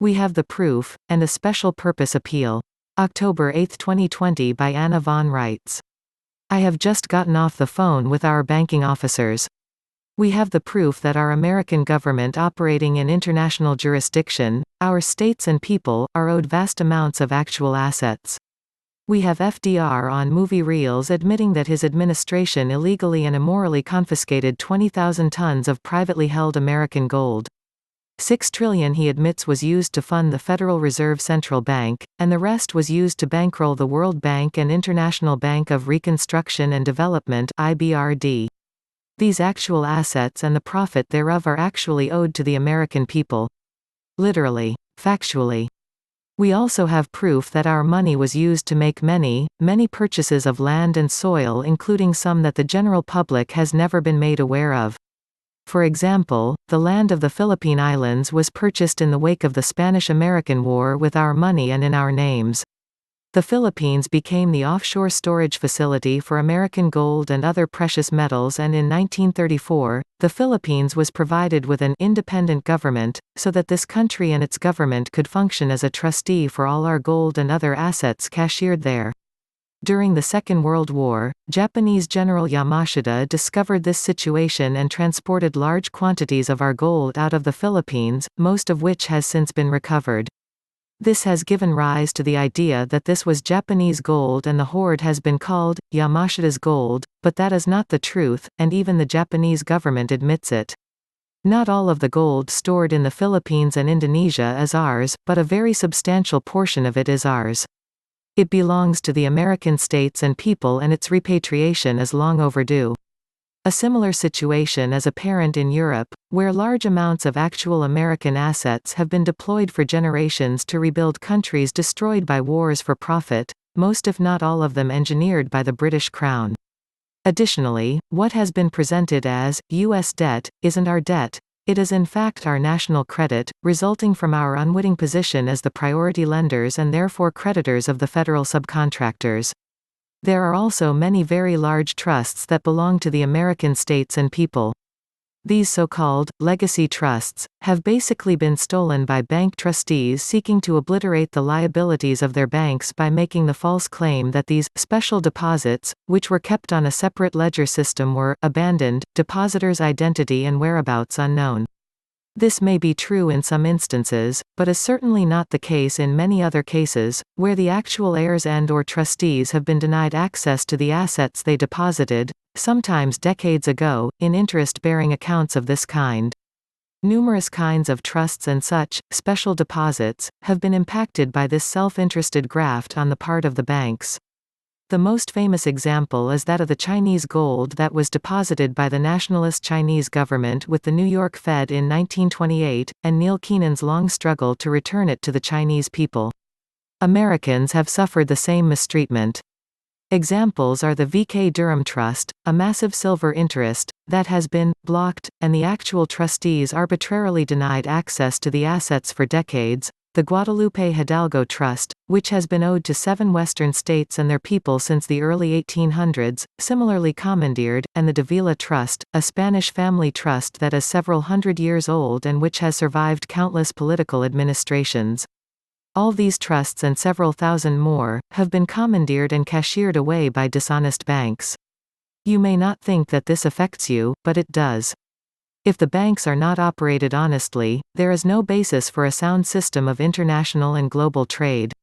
We have the proof, and a special purpose appeal. October 8, 2020 by Anna von Reitz. I have just gotten off the phone with our banking officers. We have the proof that our American government operating in international jurisdiction, our states and people, are owed vast amounts of actual assets. We have FDR on movie reels admitting that his administration illegally and immorally confiscated 20,000 tons of privately held American gold. $6 trillion he admits was used to fund the Federal Reserve Central Bank, and the rest was used to bankroll the World Bank and International Bank of Reconstruction and Development (IBRD). These actual assets and the profit thereof are actually owed to the American people. Literally. Factually. We also have proof that our money was used to make many, many purchases of land and soil, including some that the general public has never been made aware of. For example, the land of the Philippine Islands was purchased in the wake of the Spanish-American War with our money and in our names. The Philippines became the offshore storage facility for American gold and other precious metals, and in 1934, the Philippines was provided with an independent government, so that this country and its government could function as a trustee for all our gold and other assets cashiered there. During the Second World War, Japanese General Yamashita discovered this situation and transported large quantities of our gold out of the Philippines, most of which has since been recovered. This has given rise to the idea that this was Japanese gold and the hoard has been called Yamashita's gold, but that is not the truth, and even the Japanese government admits it. Not all of the gold stored in the Philippines and Indonesia is ours, but a very substantial portion of it is ours. It belongs to the American states and people, and its repatriation is long overdue. A similar situation is apparent in Europe, where large amounts of actual American assets have been deployed for generations to rebuild countries destroyed by wars for profit, most if not all of them engineered by the British Crown. Additionally, what has been presented as U.S. debt isn't our debt. It is in fact our national credit, resulting from our unwitting position as the priority lenders and therefore creditors of the federal subcontractors. There are also many very large trusts that belong to the American states and people. These so-called legacy trusts have basically been stolen by bank trustees seeking to obliterate the liabilities of their banks by making the false claim that these special deposits, which were kept on a separate ledger system, were abandoned, depositors' identity and whereabouts unknown. This may be true in some instances, but is certainly not the case in many other cases, where the actual heirs and/or trustees have been denied access to the assets they deposited, sometimes decades ago, in interest-bearing accounts of this kind. Numerous kinds of trusts and such special deposits have been impacted by this self-interested graft on the part of the banks. The most famous example is that of the Chinese gold that was deposited by the nationalist Chinese government with the New York Fed in 1928, and Neil Keenan's long struggle to return it to the Chinese people. Americans have suffered the same mistreatment. Examples are the V.K. Durham Trust, a massive silver interest, that has been blocked, and the actual trustees arbitrarily denied access to the assets for decades. The Guadalupe Hidalgo Trust, which has been owed to 7 Western states and their people since the early 1800s, similarly commandeered, and the Davila Trust, a Spanish family trust that is several hundred years old and which has survived countless political administrations. All these trusts and several thousand more have been commandeered and cashiered away by dishonest banks. You may not think that this affects you, but it does. If the banks are not operated honestly, there is no basis for a sound system of international and global trade.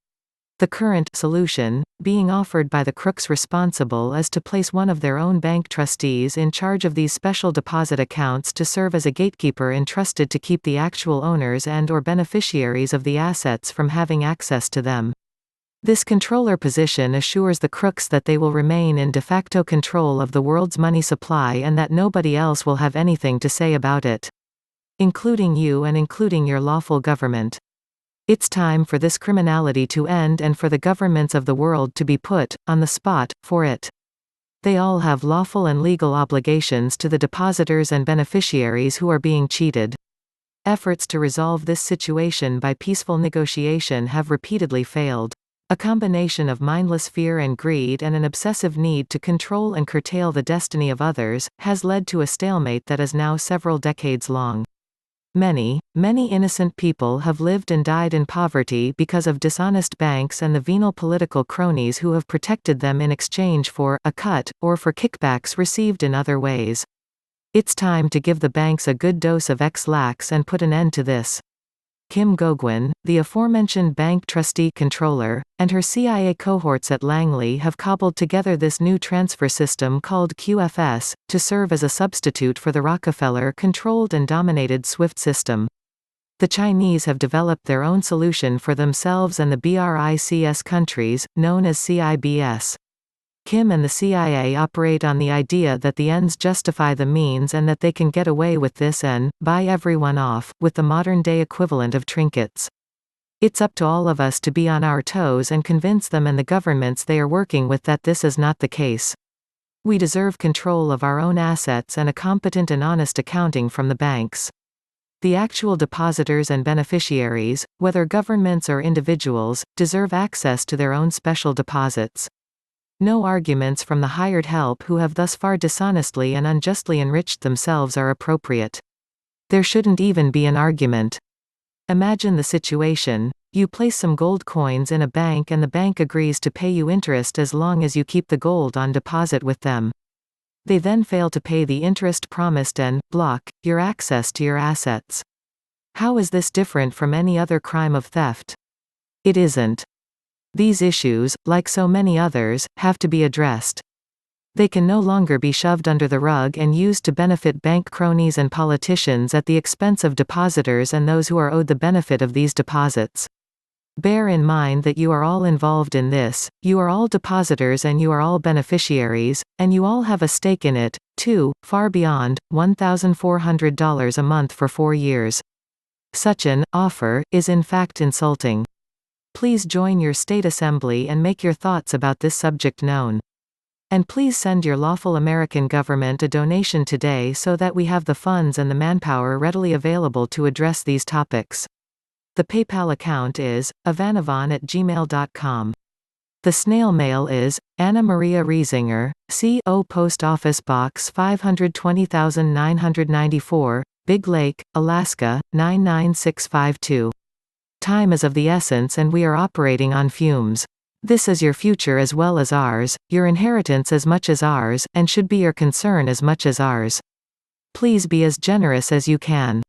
The current solution, being offered by the crooks responsible, is to place one of their own bank trustees in charge of these special deposit accounts to serve as a gatekeeper entrusted to keep the actual owners and/or beneficiaries of the assets from having access to them. This controller position assures the crooks that they will remain in de facto control of the world's money supply and that nobody else will have anything to say about it. Including you and including your lawful government. It's time for this criminality to end and for the governments of the world to be put on the spot for it. They all have lawful and legal obligations to the depositors and beneficiaries who are being cheated. Efforts to resolve this situation by peaceful negotiation have repeatedly failed. A combination of mindless fear and greed and an obsessive need to control and curtail the destiny of others has led to a stalemate that is now several decades long. Many, many innocent people have lived and died in poverty because of dishonest banks and the venal political cronies who have protected them in exchange for a cut, or for kickbacks received in other ways. It's time to give the banks a good dose of X-lax and put an end to this. Kim Goguen, the aforementioned bank trustee controller, and her CIA cohorts at Langley have cobbled together this new transfer system called QFS, to serve as a substitute for the Rockefeller-controlled and dominated SWIFT system. The Chinese have developed their own solution for themselves and the BRICS countries, known as CIBS. Kim and the CIA operate on the idea that the ends justify the means and that they can get away with this and buy everyone off, with the modern-day equivalent of trinkets. It's up to all of us to be on our toes and convince them and the governments they are working with that this is not the case. We deserve control of our own assets and a competent and honest accounting from the banks. The actual depositors and beneficiaries, whether governments or individuals, deserve access to their own special deposits. No arguments from the hired help who have thus far dishonestly and unjustly enriched themselves are appropriate. There shouldn't even be an argument. Imagine the situation. You place some gold coins in a bank and the bank agrees to pay you interest as long as you keep the gold on deposit with them. They then fail to pay the interest promised and block your access to your assets. How is this different from any other crime of theft? It isn't. These issues, like so many others, have to be addressed. They can no longer be shoved under the rug and used to benefit bank cronies and politicians at the expense of depositors and those who are owed the benefit of these deposits. Bear in mind that you are all involved in this, you are all depositors and you are all beneficiaries, and you all have a stake in it, too, far beyond $1,400 a month for 4 years. Such an offer is in fact insulting. Please join your state assembly and make your thoughts about this subject known. And please send your lawful American government a donation today so that we have the funds and the manpower readily available to address these topics. The PayPal account is avanavan@gmail.com. The snail mail is Anna Maria Riesinger, C.O. Post Office Box 520,994, Big Lake, Alaska, 99652. Time is of the essence and we are operating on fumes. This is your future as well as ours, your inheritance as much as ours, and should be your concern as much as ours. Please be as generous as you can.